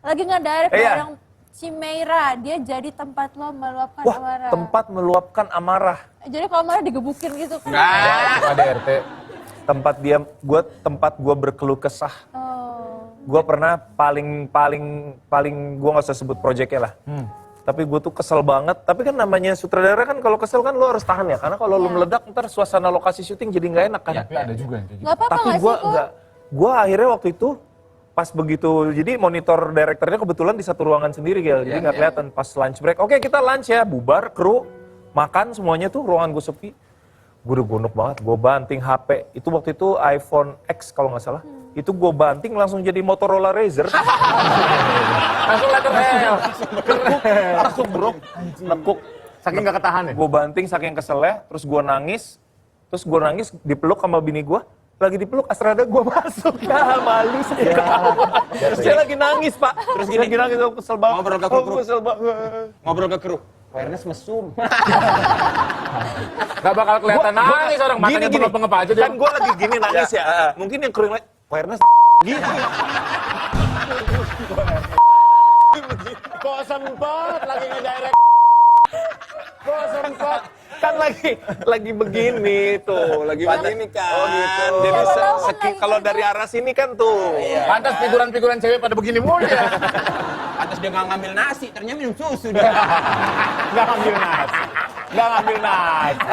Lagi ngedirect Iya. bareng Cimeira, dia jadi tempat lo meluapkan Wah, amarah. tempat meluapkan amarah. Jadi kalau marah digebukin gitu kan? ADRT. Tempat gua berkeluh kesah. Oh. Gua pernah paling gua nggak usah sebut proyeknya lah. Tapi gue tuh kesel banget. Tapi kan namanya sutradara kan kalau kesel kan lo harus tahan ya. Karena kalau lo meledak ntar suasana lokasi syuting jadi nggak enak kan. Tapi ada juga yang kayak gitu. Gak apa-apa Tapi gak sih gue kok? enggak. Gue akhirnya waktu itu pas begitu, jadi monitor direkturnya kebetulan di satu ruangan sendiri Gel. Jadi nggak kelihatan pas lunch break. Oke kita lunch ya, bubar, kru, makan semuanya tuh ruangan gue sepi. Gue udah gonok banget, gue banting HP. Itu waktu itu iPhone X kalau nggak salah. Itu gue banting langsung jadi Motorola Razr. Langsung letter L. Langsung bro, nekuk. Saking gak ketahan ya? Gue banting saking keselnya, terus gue nangis dipeluk sama bini gue. Lagi dipeluk Astrada gue masuk, ya malu saya ketawa. Terus dia lagi nangis pak, terus gini, lagi nangis aku kesel banget. Ngobrol ke kru. Aku kesel banget. Ngobrol ke kru. Awareness mesum. Gak bakal kelihatan nangis orang matanya pengep-pengep aja dia. Kan gue lagi gini nangis ya, mungkin yang kering lain, awareness gini. Kok sempat lagi ngedirect. Kok sempat. Kan lagi begini tuh, lagi begini kan. Oh gitu. Jadi kalau dari arah sini kan tuh. Pantas figuran-figuran cewek pada begini mulu ya. Atas dia nggak ngambil nasi, ternyata minum susu dia. Gak ngambil nasi.